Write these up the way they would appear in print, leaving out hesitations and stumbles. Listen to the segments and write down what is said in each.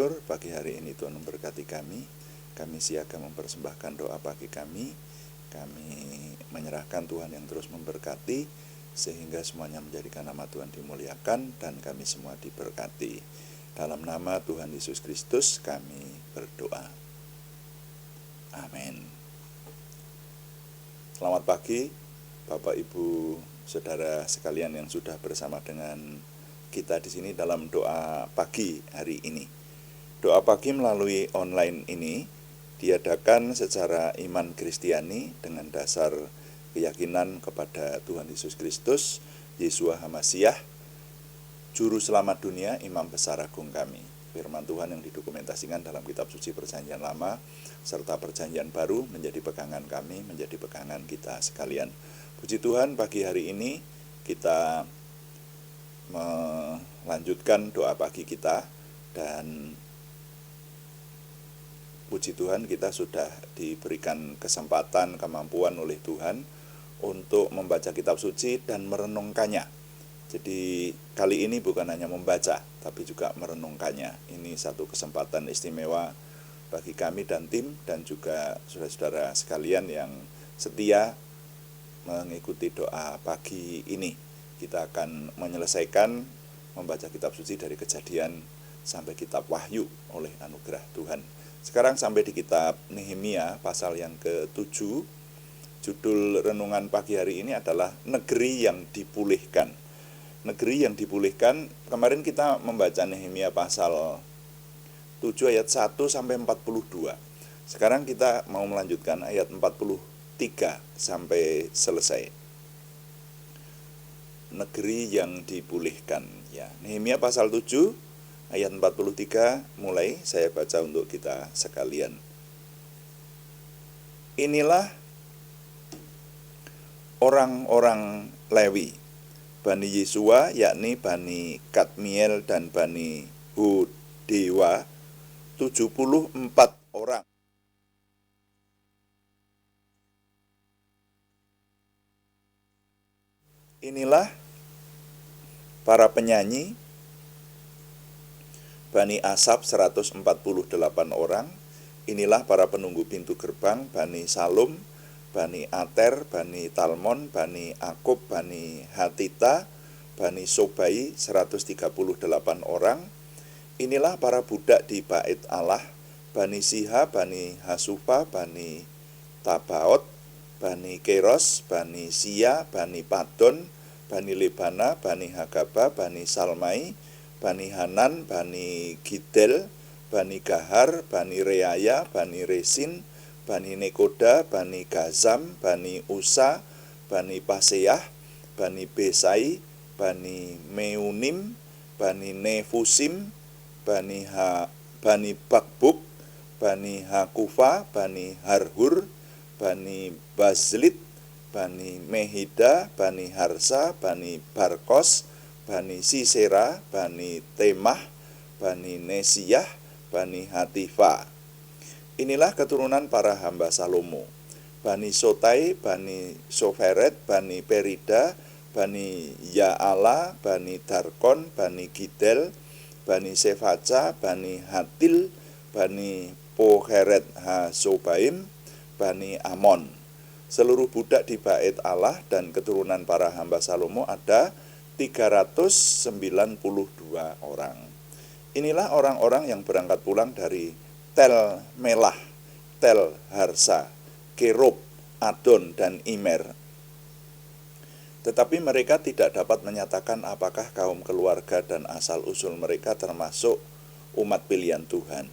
syukur pagi hari ini Tuhan memberkati kami. Kami siaga mempersembahkan doa pagi kami. Kami menyerahkan Tuhan yang terus memberkati, sehingga semuanya menjadikan nama Tuhan dimuliakan dan kami semua diberkati. Dalam nama Tuhan Yesus Kristus kami berdoa. Amin. Selamat pagi Bapak Ibu Saudara sekalian yang sudah bersama dengan kita di sini dalam doa pagi hari ini. Doa pagi melalui online ini diadakan secara iman Kristiani dengan dasar keyakinan kepada Tuhan Yesus Kristus, Yeshua HaMasyiah, Juru Selamat dunia, Imam Besar Agung kami. Firman Tuhan yang didokumentasikan dalam kitab suci Perjanjian Lama serta Perjanjian Baru menjadi pegangan kami, menjadi pegangan kita sekalian. Puji Tuhan, pagi hari ini kita melanjutkan doa pagi kita, dan puji Tuhan kita sudah diberikan kesempatan, kemampuan oleh Tuhan untuk membaca kitab suci dan merenungkannya. Jadi kali ini bukan hanya membaca, tapi juga merenungkannya. Ini satu kesempatan istimewa bagi kami dan tim, dan juga saudara-saudara sekalian yang setia mengikuti doa pagi ini. Kita akan menyelesaikan membaca kitab suci dari Kejadian sampai kitab Wahyu oleh anugerah Tuhan. Sekarang sampai di kitab Nehemia pasal yang ke-7. Judul renungan pagi hari ini adalah Negeri yang Dipulihkan. Negeri yang dipulihkan. Kemarin kita membaca Nehemia pasal 7 ayat 1 sampai 42. Sekarang kita mau melanjutkan ayat 43 sampai selesai. Negeri yang dipulihkan, ya. Nehemia pasal 7 ayat 43 mulai saya baca untuk kita sekalian. Inilah orang-orang Lewi, Bani Yesua, yakni Bani Kadmiel dan Bani Hodewa, 74 orang. Inilah para penyanyi, Bani Asaf 148 orang. Inilah para penunggu pintu gerbang, Bani Salum, Bani Ater, Bani Talmon, Bani Akub, Bani Hatita, Bani Sobai 138 orang. Inilah para budak di Bait Allah, Bani Siha, Bani Hasufa, Bani Tabaot, Bani Keros, Bani Sia, Bani Padon, Bani Lebana, Bani Hagaba, Bani Salmai, Bani Hanan, Bani Gidel, Bani Gahar, Bani Reaya, Bani Resin, Bani Nekoda, Bani Gazam, Bani Usa, Bani Paseah, Bani Besai, Bani Meunim, Bani Nefusim, Bani Bakbuk, Bani Hakufa, Bani Harhur, Bani Bazlit, Bani Mehida, Bani Harsa, Bani Barkos, Bani Sisera, Bani Temah, Bani Nesiyah, Bani Hatifa. Inilah keturunan para hamba Salomo, Bani Sotai, Bani Soferet, Bani Perida, Bani Ya'ala, Bani Darkon, Bani Gidel, Bani Sefaca, Bani Hatil, Bani Poheret Hasobaim, Bani Amon. Seluruh budak di Bait Allah dan keturunan para hamba Salomo ada 392 orang. Inilah orang-orang yang berangkat pulang dari Tel Melah, Tel Harsa, Kerub, Adon, dan Imer. Tetapi mereka tidak dapat menyatakan apakah kaum keluarga dan asal-usul mereka termasuk umat pilihan Tuhan.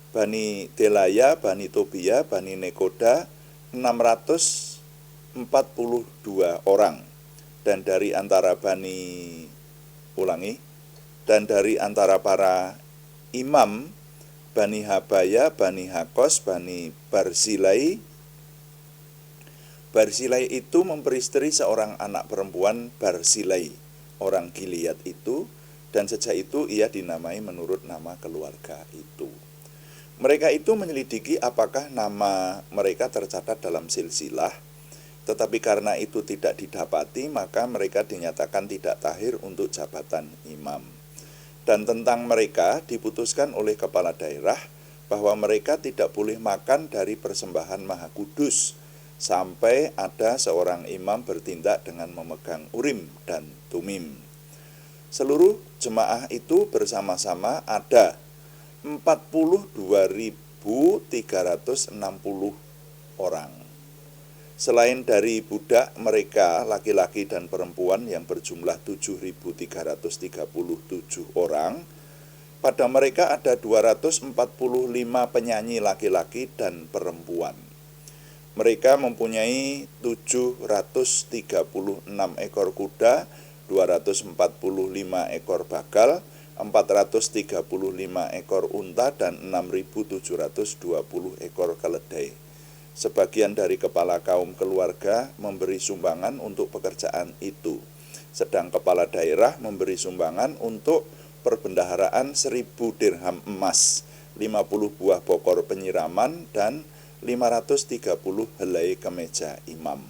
Bani Delaya, Bani Tobia, Bani Nekoda, 642 orang. Dan dari antara dari antara para imam, Bani Habaya, Bani Hakos, Bani Barzilai. Barzilai itu memperistri seorang anak perempuan Barzilai, orang Gilead itu, dan sejak itu ia dinamai menurut nama keluarga itu. Mereka itu menyelidiki apakah nama mereka tercatat dalam silsilah, tetapi karena itu tidak didapati, maka mereka dinyatakan tidak tahir untuk jabatan imam. Dan tentang mereka diputuskan oleh kepala daerah bahwa mereka tidak boleh makan dari persembahan Maha Kudus sampai ada seorang imam bertindak dengan memegang Urim dan Tumim. Seluruh jemaah itu bersama-sama ada 42.360 orang. Selain dari budak, mereka laki-laki dan perempuan yang berjumlah 7.337 orang. Pada mereka ada 245 penyanyi laki-laki dan perempuan. Mereka mempunyai 736 ekor kuda, 245 ekor bagal, 435 ekor unta, dan 6.720 ekor keledai. Sebagian dari kepala kaum keluarga memberi sumbangan untuk pekerjaan itu, sedang kepala daerah memberi sumbangan untuk perbendaharaan 1.000 dirham emas, 50 buah bokor penyiraman, dan 530 helai kemeja imam.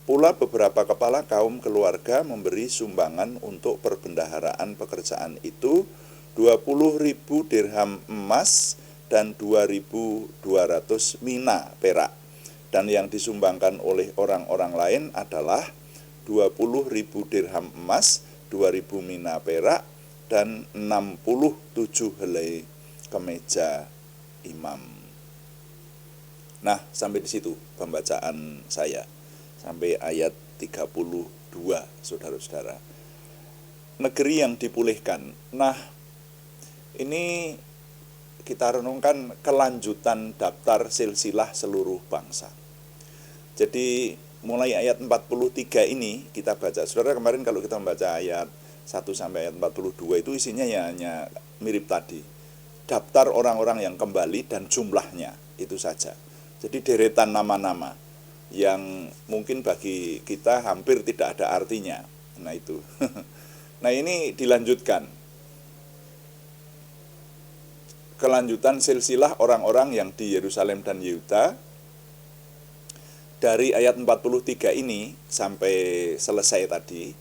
Pula beberapa kepala kaum keluarga memberi sumbangan untuk perbendaharaan pekerjaan itu 20.000 dirham emas dan 2.200 mina perak. Dan yang disumbangkan oleh orang-orang lain adalah 20.000 dirham emas, 2.000 mina perak, dan 67 helai kemeja imam. Nah, sampai di situ pembacaan saya. Sampai ayat 32, saudara-saudara. Negeri yang dipulihkan. Nah, ini kita renungkan kelanjutan daftar silsilah seluruh bangsa. Jadi mulai ayat 43 ini kita baca. Saudara, kemarin kalau kita membaca ayat 1 sampai ayat 42 itu isinya ya hanya mirip tadi. Daftar orang-orang yang kembali dan jumlahnya, itu saja. Jadi deretan nama-nama yang mungkin bagi kita hampir tidak ada artinya. Nah itu. Nah ini dilanjutkan. Kelanjutan silsilah orang-orang yang di Yerusalem dan Yehuda. Dari ayat 43 ini sampai selesai tadi,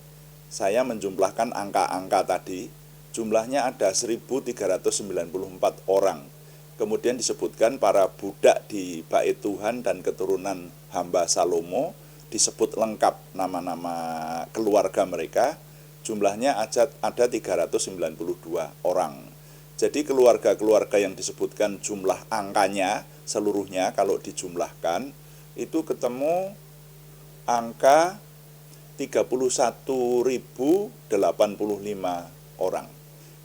saya menjumlahkan angka-angka tadi. Jumlahnya ada 1.394 orang. Kemudian disebutkan para budak di Bait Tuhan dan keturunan hamba Salomo, disebut lengkap nama-nama keluarga mereka. Jumlahnya ada 392 orang. Jadi keluarga-keluarga yang disebutkan jumlah angkanya seluruhnya kalau dijumlahkan itu ketemu angka 31.085 orang.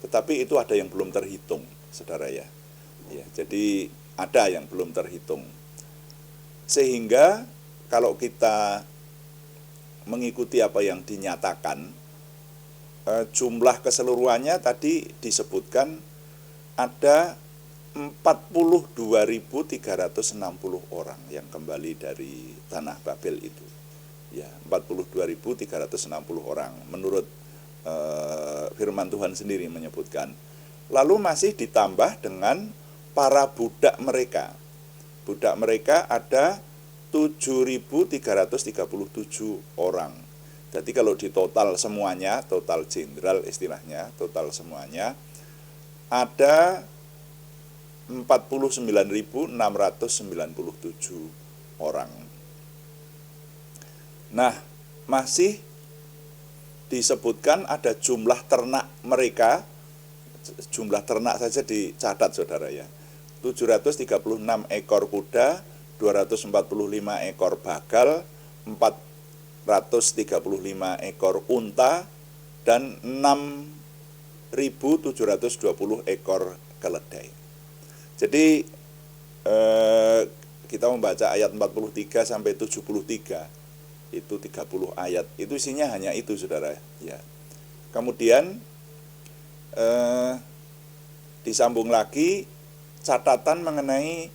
Tetapi itu ada yang belum terhitung, saudara ya. Jadi ada yang belum terhitung. Sehingga kalau kita mengikuti apa yang dinyatakan, jumlah keseluruhannya tadi disebutkan ada 42.360 orang yang kembali dari tanah Babel itu. Ya, 42.360 orang menurut firman Tuhan sendiri menyebutkan. Lalu masih ditambah dengan para budak mereka. Budak mereka ada 7.337 orang. Jadi kalau di total semuanya, total jenderal istilahnya, total semuanya ada 49.697 orang. Nah, masih disebutkan ada jumlah ternak mereka, jumlah ternak saja dicatat saudara ya. 736 ekor kuda, 245 ekor bagal, 435 ekor unta, dan 6.720 ekor keledai. Jadi kita membaca ayat 43 sampai 73, itu 30 ayat, itu isinya hanya itu saudara ya. Kemudian disambung lagi catatan mengenai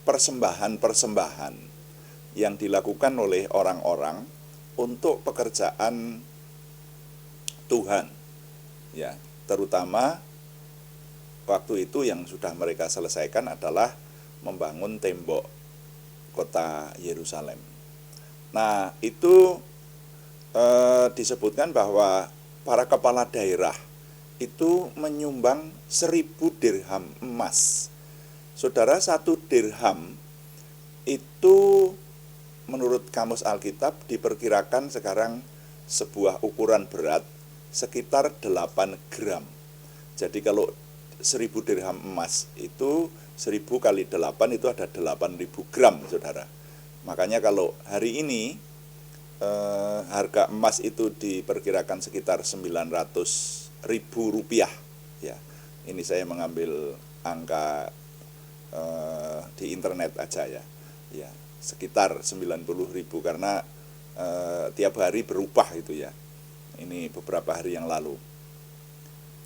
persembahan-persembahan yang dilakukan oleh orang-orang untuk pekerjaan Tuhan ya, terutama waktu itu yang sudah mereka selesaikan adalah membangun tembok kota Yerusalem. Nah, itu disebutkan bahwa para kepala daerah itu menyumbang 1000 dirham emas. Saudara, 1 dirham itu menurut Kamus Alkitab diperkirakan sekarang sebuah ukuran berat sekitar 8 gram. Jadi kalau 1000 dirham emas itu 1000 kali 8 itu ada 8000 gram, saudara. Makanya kalau hari ini harga emas itu diperkirakan sekitar 900.000 rupiah. Ya, ini saya mengambil angka di internet aja ya. Ya, sekitar 90.000 karena tiap hari berubah itu ya. Ini beberapa hari yang lalu.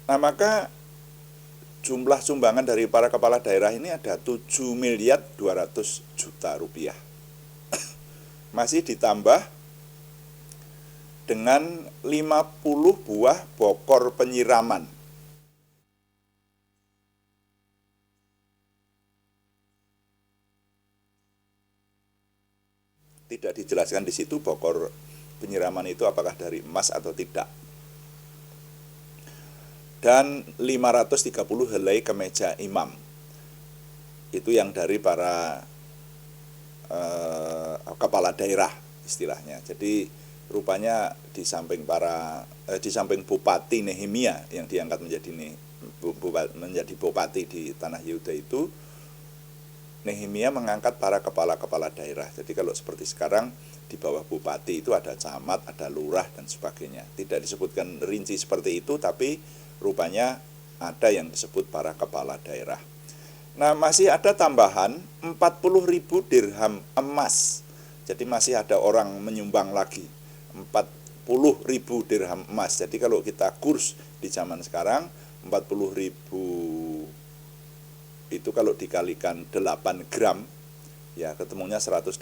Nah, maka jumlah sumbangan dari para kepala daerah ini ada 7.200.000.000 rupiah. Masih ditambah dengan 50 buah bokor penyiraman. Tidak dijelaskan di situ bokor penyiraman itu apakah dari emas atau tidak. Dan 530 helai kemeja imam. Itu yang dari para kepala daerah istilahnya. Jadi rupanya di samping Bupati Nehemia yang diangkat menjadi bupati di tanah Yehuda itu, Nehemia mengangkat para kepala-kepala daerah. Jadi kalau seperti sekarang di bawah bupati itu ada camat, ada lurah dan sebagainya. Tidak disebutkan rinci seperti itu, tapi rupanya ada yang disebut para kepala daerah. Nah, masih ada tambahan 40.000 dirham emas. Jadi masih ada orang menyumbang lagi 40.000 dirham emas. Jadi kalau kita kurs di zaman sekarang 40.000 itu kalau dikalikan 8 gram ya ketemunya 180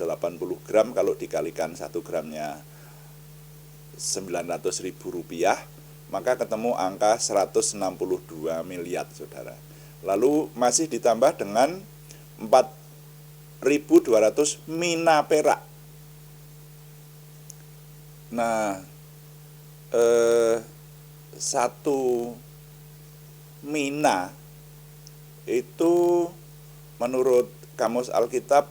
gram. Kalau dikalikan 1 gramnya 900.000 rupiah, maka ketemu angka 162 miliar, saudara. Lalu masih ditambah dengan 4.200 mina perak. Nah, satu mina itu menurut Kamus Alkitab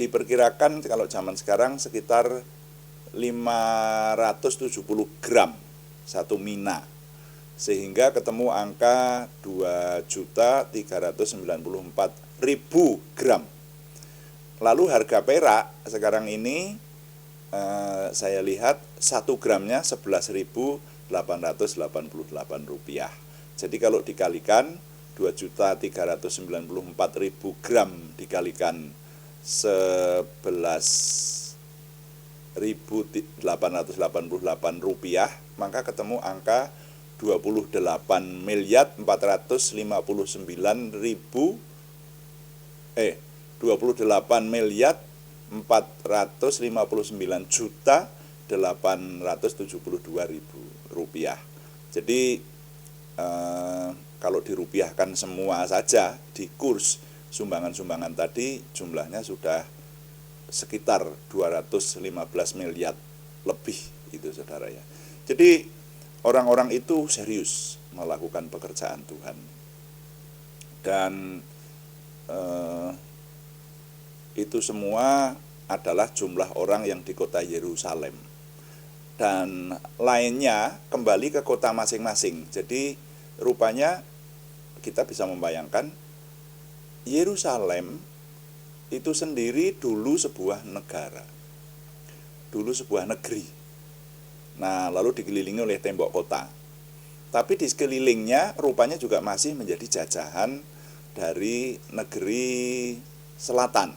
diperkirakan kalau zaman sekarang sekitar 570 gram satu mina, sehingga ketemu angka 2.394.000 gram. Lalu harga perak sekarang ini saya lihat 1 gramnya 11.888 rupiah. Jadi kalau dikalikan 2.394.000 gram dikalikan 11.888 rupiah, maka ketemu angka 28 miliar 459 juta 872.000 rupiah. Jadi kalau dirupiahkan semua saja di kurs sumbangan-sumbangan tadi jumlahnya sudah sekitar 215 miliar lebih itu, saudara ya. Jadi orang-orang itu serius melakukan pekerjaan Tuhan. Dan itu semua adalah jumlah orang yang di kota Yerusalem. Dan lainnya kembali ke kota masing-masing. Jadi rupanya kita bisa membayangkan Yerusalem itu sendiri dulu sebuah negara, dulu sebuah negeri. Nah, lalu dikelilingi oleh tembok kota. Tapi di sekelilingnya rupanya juga masih menjadi jajahan dari negeri selatan,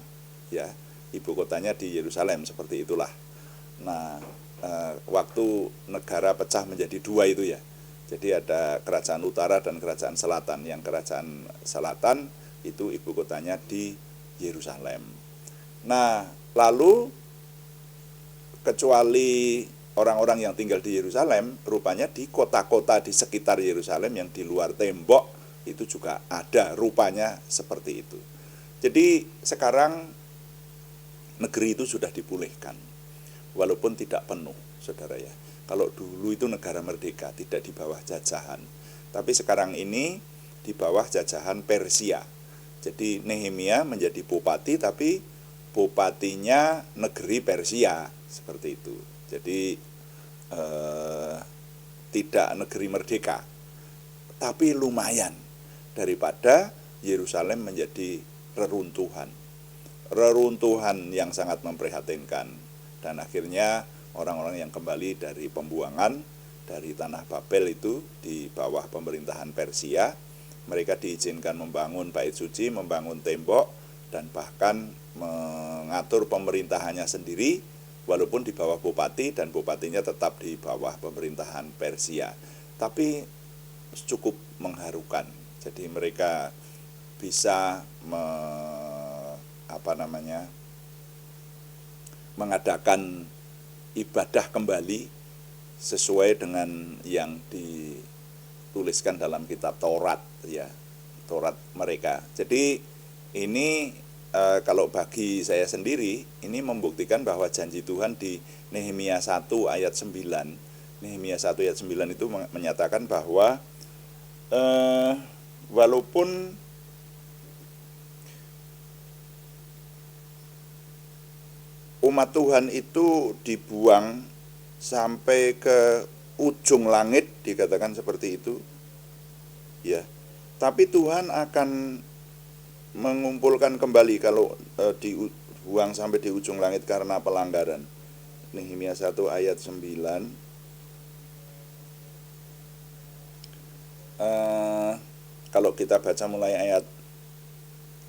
ya. Ibu kotanya di Yerusalem, seperti itulah. Nah, waktu negara pecah menjadi dua itu ya. Jadi ada kerajaan utara dan kerajaan selatan. Yang kerajaan selatan itu ibu kotanya di Yerusalem. Nah, lalu kecuali orang-orang yang tinggal di Yerusalem, rupanya di kota-kota di sekitar Yerusalem yang di luar tembok itu juga ada rupanya seperti itu. Jadi sekarang negeri itu sudah dipulihkan, walaupun tidak penuh, saudara ya. Kalau dulu itu negara merdeka, tidak di bawah jajahan. Tapi sekarang ini di bawah jajahan Persia. Jadi Nehemia menjadi bupati, tapi bupatinya negeri Persia, seperti itu. Jadi tidak negeri merdeka, tapi lumayan daripada Yerusalem menjadi reruntuhan yang sangat memprihatinkan. Dan akhirnya orang-orang yang kembali dari pembuangan dari tanah Babel itu di bawah pemerintahan Persia, mereka diizinkan membangun bait suci, membangun tembok, dan bahkan mengatur pemerintahannya sendiri, walaupun di bawah bupati, dan bupatinya tetap di bawah pemerintahan Persia. Tapi cukup mengharukan. Jadi mereka bisa mengadakan ibadah kembali sesuai dengan yang dituliskan dalam kitab Taurat, ya, Taurat mereka. Jadi ini kalau bagi saya sendiri, ini membuktikan bahwa janji Tuhan di Nehemia 1 ayat 9. Nehemia 1 ayat 9 itu menyatakan bahwa walaupun umat Tuhan itu dibuang sampai ke ujung langit, dikatakan seperti itu, ya, tapi Tuhan akan mengumpulkan kembali kalau dibuang sampai di ujung langit karena pelanggaran. Nehemia 1 ayat 9. Kalau kita baca mulai ayat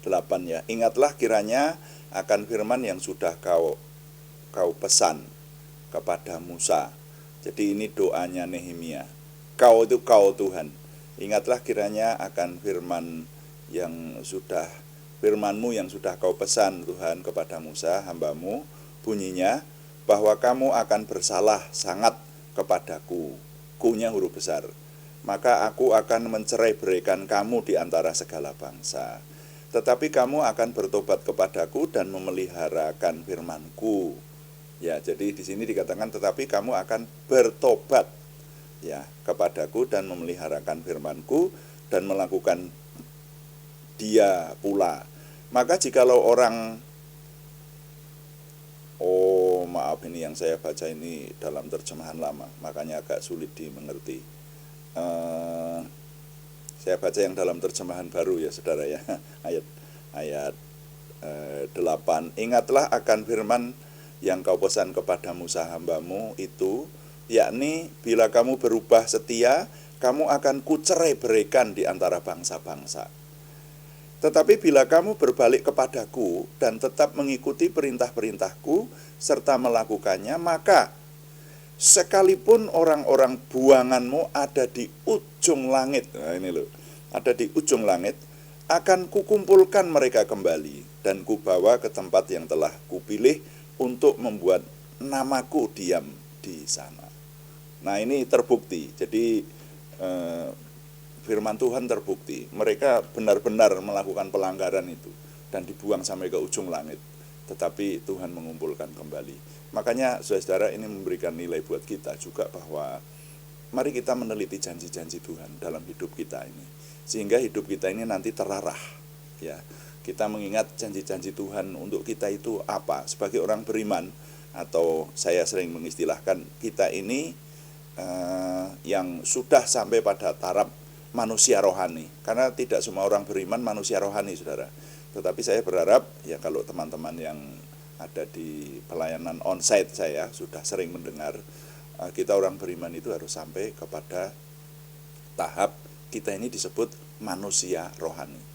8, ya, ingatlah kiranya akan firman yang sudah kau pesan kepada Musa. Jadi ini doanya Nehemia. Kau itu kau Tuhan. Ingatlah kiranya akan firman-Mu yang sudah kau pesan Tuhan kepada Musa hambamu, bunyinya bahwa kamu akan bersalah sangat kepadaku. Ku-nya huruf besar. Maka aku akan mencerai-beraikan kamu di antara segala bangsa. Tetapi kamu akan bertobat kepadaku dan memeliharakan firman-Ku. Ya, jadi di sini dikatakan tetapi kamu akan bertobat, ya, kepadaku dan memeliharakan firman-Ku dan melakukan dia pula. Maka jikalau orang, maaf, ini yang saya baca ini dalam terjemahan lama, makanya agak sulit dimengerti. Saya baca yang dalam terjemahan baru, ya saudara, ya, ayat 8. Ingatlah akan firman yang kau pesan kepada Musa hambamu itu, yakni bila kamu berubah setia, kamu akan kucerai-beraikan di antara bangsa-bangsa. Tetapi bila kamu berbalik kepadaku dan tetap mengikuti perintah-perintahku serta melakukannya, maka sekalipun orang-orang buanganmu ada di ujung langit, nah ini loh, ada di ujung langit, akan kukumpulkan mereka kembali dan kubawa ke tempat yang telah kupilih untuk membuat namaku diam di sana. Nah, ini terbukti. Jadi firman Tuhan terbukti. Mereka benar-benar melakukan pelanggaran itu dan dibuang sampai ke ujung langit. Tetapi Tuhan mengumpulkan kembali. Makanya saudara ini memberikan nilai buat kita juga bahwa mari kita meneliti janji-janji Tuhan dalam hidup kita ini. Sehingga hidup kita ini nanti terarah, ya. Kita mengingat janji-janji Tuhan untuk kita itu apa. Sebagai orang beriman, atau saya sering mengistilahkan kita ini yang sudah sampai pada taraf manusia rohani. Karena tidak semua orang beriman manusia rohani, saudara. Tetapi saya berharap, ya, kalau teman-teman yang ada di pelayanan onsite saya sudah sering mendengar, kita orang beriman itu harus sampai kepada tahap kita ini disebut manusia rohani.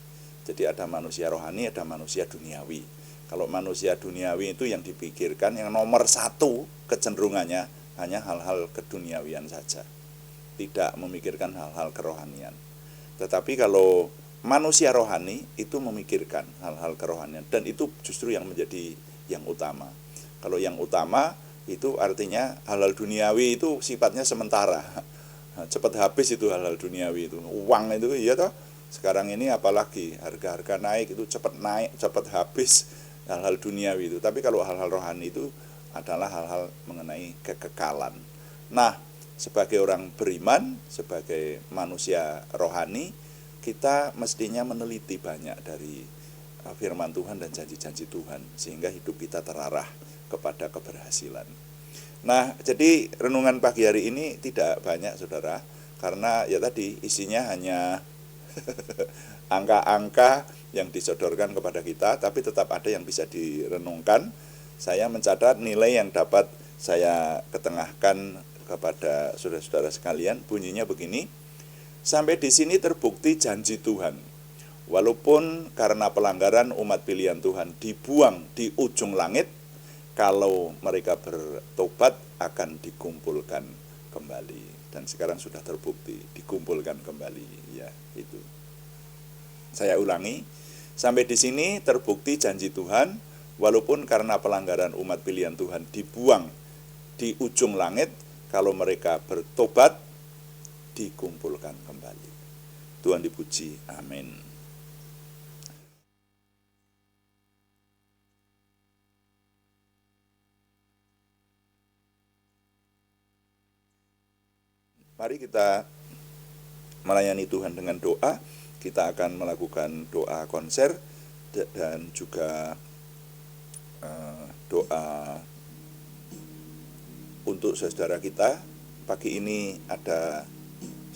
Jadi ada manusia rohani, ada manusia duniawi. Kalau manusia duniawi itu yang dipikirkan, yang nomor satu kecenderungannya hanya hal-hal keduniawian saja, tidak memikirkan hal-hal kerohanian. Tetapi kalau manusia rohani itu memikirkan hal-hal kerohanian, dan itu justru yang menjadi yang utama. Kalau yang utama itu artinya hal-hal duniawi itu sifatnya sementara, cepat habis itu hal-hal duniawi itu. Uang itu, iya toh, sekarang ini apalagi harga-harga naik itu cepat naik, cepat habis, hal-hal duniawi itu. Tapi kalau hal-hal rohani itu adalah hal-hal mengenai kekekalan. Nah, sebagai orang beriman, sebagai manusia rohani, kita mestinya meneliti banyak dari firman Tuhan dan janji-janji Tuhan, sehingga hidup kita terarah kepada keberhasilan. Nah, jadi renungan pagi hari ini tidak banyak, saudara, karena ya tadi isinya hanya angka-angka yang disodorkan kepada kita, tapi tetap ada yang bisa direnungkan. Saya mencatat nilai yang dapat saya ketengahkan kepada saudara-saudara sekalian, bunyinya begini. Sampai di sini terbukti janji Tuhan. Walaupun karena pelanggaran umat pilihan Tuhan dibuang di ujung langit, kalau mereka bertobat akan dikumpulkan kembali. Dan sekarang sudah terbukti dikumpulkan kembali, ya itu. Saya ulangi, sampai di sini terbukti janji Tuhan, walaupun karena pelanggaran umat pilihan Tuhan dibuang di ujung langit, kalau mereka bertobat, dikumpulkan kembali. Tuhan dipuji, amin. Mari kita melayani Tuhan dengan doa. Kita akan melakukan doa konser dan juga doa untuk saudara kita. Pagi ini ada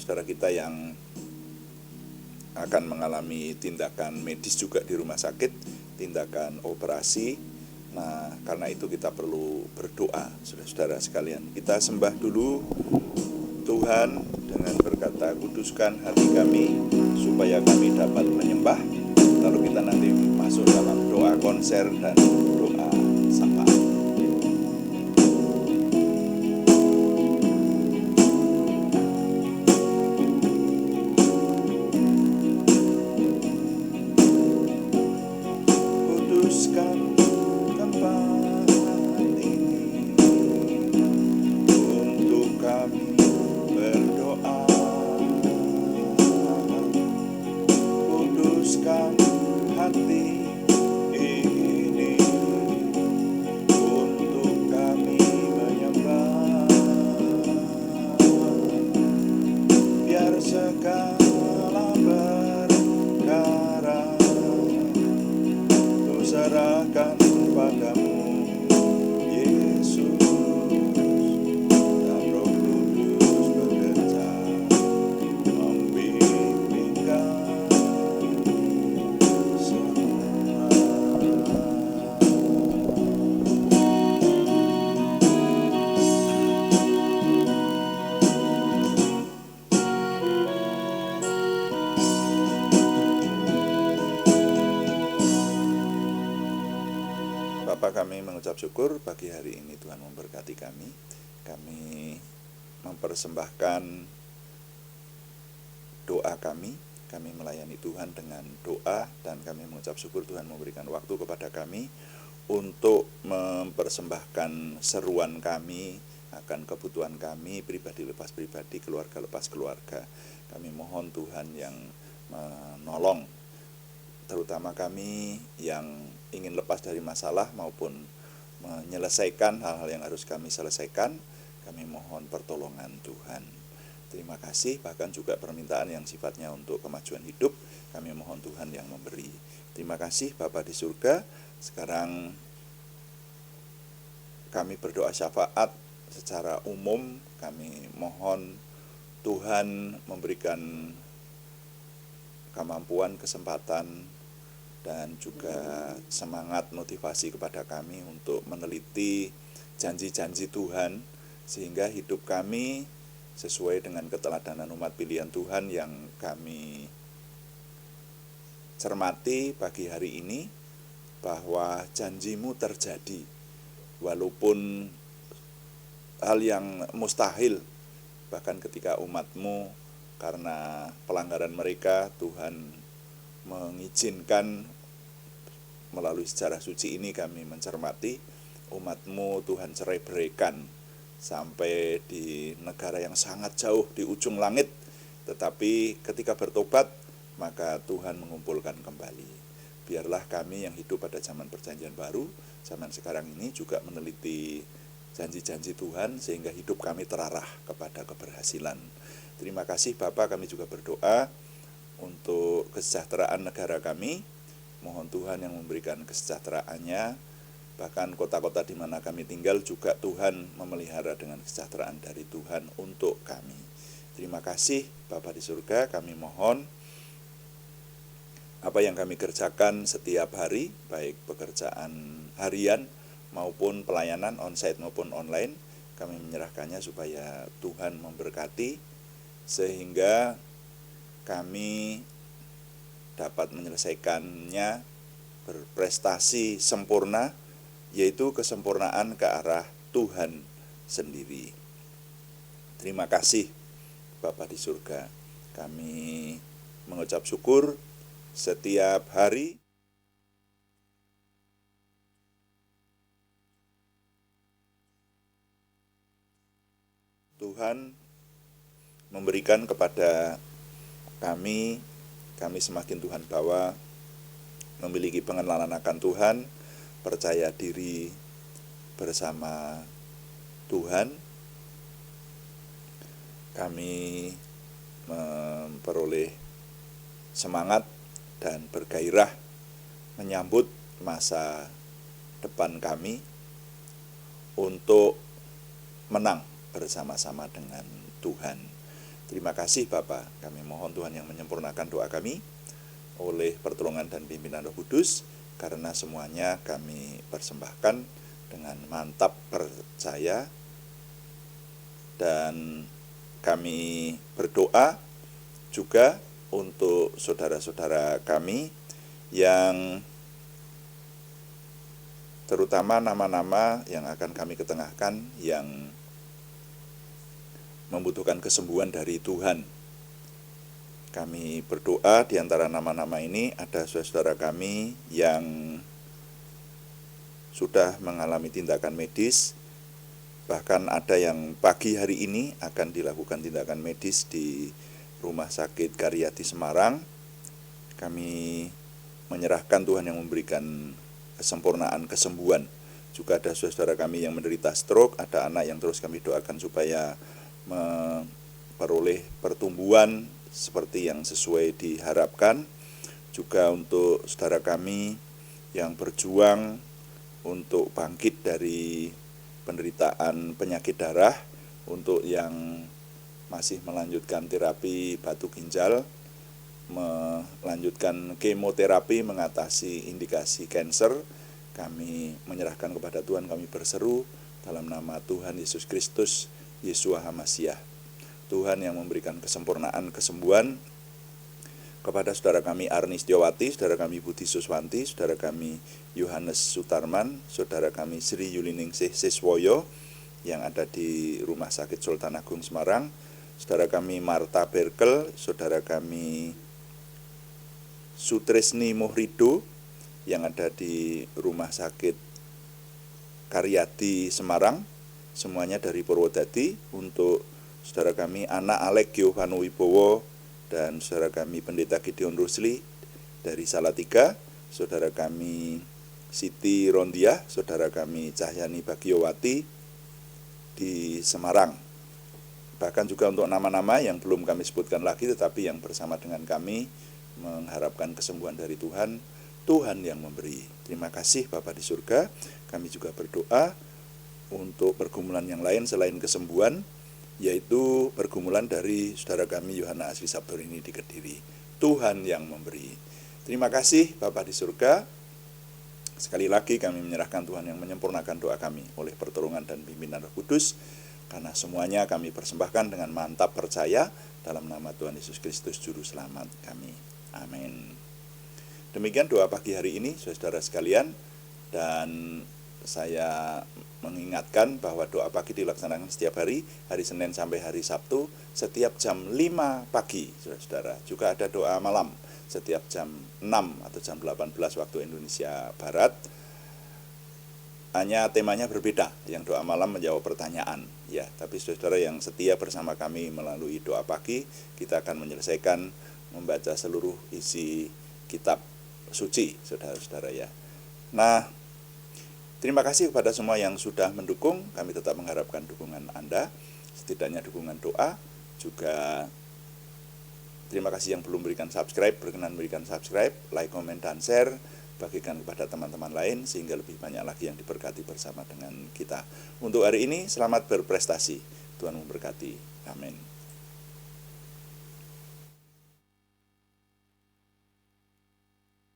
saudara kita yang akan mengalami tindakan medis juga di rumah sakit, tindakan operasi. Nah, karena itu kita perlu berdoa, saudara-saudara sekalian. Kita sembah dulu Tuhan dengan berkata, kuduskan hati kami supaya kami dapat menyembah. Lalu kita nanti masuk dalam doa konser dan doa sapa. Kuduskan tempat ini untuk kami berdoa. Kuduskan hati ini untuk kami menyembah. Biar segala perkara ku serahkan padamu, Yesus. Dan Roh Kudus bekerja membimbing kami semua. Bapa, kami mengucap syukur pagi hari ini Tuhan memberkati kami. Kami mempersembahkan doa kami melayani Tuhan dengan doa, dan kami mengucap syukur Tuhan memberikan waktu kepada kami untuk mempersembahkan seruan kami akan kebutuhan kami, pribadi lepas pribadi, keluarga lepas keluarga. Kami mohon Tuhan yang menolong, terutama kami yang ingin lepas dari masalah maupun menyelesaikan hal-hal yang harus kami selesaikan. Kami mohon pertolongan Tuhan. Terima kasih, bahkan juga permintaan yang sifatnya untuk kemajuan hidup, kami mohon Tuhan yang memberi. Terima kasih Bapa di surga. Sekarang kami berdoa syafaat secara umum. Kami mohon Tuhan memberikan kemampuan, kesempatan, dan juga semangat motivasi kepada kami untuk meneliti janji-janji Tuhan, sehingga hidup kami sesuai dengan keteladanan umat pilihan Tuhan yang kami cermati pagi hari ini, bahwa janjimu terjadi walaupun hal yang mustahil. Bahkan ketika umatmu karena pelanggaran mereka, Tuhan mengizinkan melalui sejarah suci ini kami mencermati umatmu Tuhan cerai-beraikan sampai di negara yang sangat jauh di ujung langit, tetapi ketika bertobat maka Tuhan mengumpulkan kembali. Biarlah kami yang hidup pada zaman perjanjian baru, zaman sekarang ini juga meneliti janji-janji Tuhan sehingga hidup kami terarah kepada keberhasilan. Terima kasih Bapak, kami juga berdoa untuk kesejahteraan negara kami. Mohon Tuhan yang memberikan kesejahteraannya, bahkan kota-kota di mana kami tinggal juga Tuhan memelihara dengan kesejahteraan dari Tuhan untuk kami. Terima kasih Bapa di surga, kami mohon apa yang kami kerjakan setiap hari, baik pekerjaan harian maupun pelayanan onsite maupun online, kami menyerahkannya supaya Tuhan memberkati sehingga kami dapat menyelesaikannya berprestasi sempurna, yaitu kesempurnaan ke arah Tuhan sendiri. Terima kasih Bapa di surga, kami mengucap syukur setiap hari. Tuhan memberikan kepada kami semakin Tuhan bawa memiliki pengenalan akan Tuhan, percaya diri bersama Tuhan, kami memperoleh semangat dan bergairah menyambut masa depan kami untuk menang bersama-sama dengan Tuhan. Terima kasih Bapa, kami mohon Tuhan yang menyempurnakan doa kami oleh pertolongan dan pimpinan Roh Kudus, karena semuanya kami persembahkan dengan mantap percaya, dan kami berdoa juga untuk saudara-saudara kami yang terutama nama-nama yang akan kami ketengahkan yang membutuhkan kesembuhan dari Tuhan. Kami berdoa di antara nama-nama ini ada saudara kami yang sudah mengalami tindakan medis, bahkan ada yang pagi hari ini akan dilakukan tindakan medis di Rumah Sakit Karyadi Semarang. Kami menyerahkan Tuhan yang memberikan kesempurnaan kesembuhan. Juga ada saudara kami yang menderita stroke, ada anak yang terus kami doakan supaya memperoleh pertumbuhan seperti yang sesuai diharapkan. Juga untuk saudara kami yang berjuang untuk bangkit dari penderitaan penyakit darah, untuk yang masih melanjutkan terapi batu ginjal, melanjutkan kemoterapi mengatasi indikasi kanker, kami menyerahkan kepada Tuhan, kami berseru dalam nama Tuhan Yesus Kristus, Yeshua HaMashiach, Tuhan yang memberikan kesempurnaan kesembuhan kepada saudara kami Arni Setiawati, saudara kami Budi Suswanti, saudara kami Yohanes Sutarman, saudara kami Sri Yuliningsih Siswoyo yang ada di Rumah Sakit Sultan Agung Semarang, saudara kami Marta Berkel, saudara kami Sutresni Muhrido yang ada di Rumah Sakit Karyadi Semarang, semuanya dari Purwodadi. Untuk saudara kami Anak Alek Giovanno Wibowo dan saudara kami Pendeta Gideon Rusli dari Salatiga, saudara kami Siti Rondiah, saudara kami Cahyani Bagiowati di Semarang. Bahkan juga untuk nama-nama yang belum kami sebutkan lagi tetapi yang bersama dengan kami mengharapkan kesembuhan dari Tuhan, Tuhan yang memberi. Terima kasih Bapa di surga. Kami juga berdoa untuk pergumulan yang lain selain kesembuhan, yaitu pergumulan dari saudara kami Yohana Asri Sabtorini di Kediri. Tuhan yang memberi. Terima kasih Bapa di surga. Sekali lagi kami menyerahkan Tuhan yang menyempurnakan doa kami oleh pertolongan dan pimpinan Roh Kudus, karena semuanya kami persembahkan dengan mantap percaya dalam nama Tuhan Yesus Kristus Juru Selamat kami. Amin. Demikian doa pagi hari ini saudara sekalian, dan saya mengingatkan bahwa doa pagi dilaksanakan setiap hari Senin sampai hari Sabtu, setiap jam 5 pagi, saudara-saudara. Juga ada doa malam setiap jam 6 atau jam 18 waktu Indonesia Barat. Hanya temanya berbeda, yang doa malam menjawab pertanyaan. Ya, tapi saudara yang setia bersama kami melalui doa pagi, kita akan menyelesaikan membaca seluruh isi kitab suci, saudara-saudara ya. Nah, Terima kasih kepada semua yang sudah mendukung. Kami tetap mengharapkan dukungan Anda, setidaknya dukungan doa. Juga terima kasih yang belum berikan subscribe, berkenan berikan subscribe, like, komen, dan share. Bagikan kepada teman-teman lain sehingga lebih banyak lagi yang diberkati bersama dengan kita. Untuk hari ini, selamat berprestasi. Tuhan memberkati. Amin.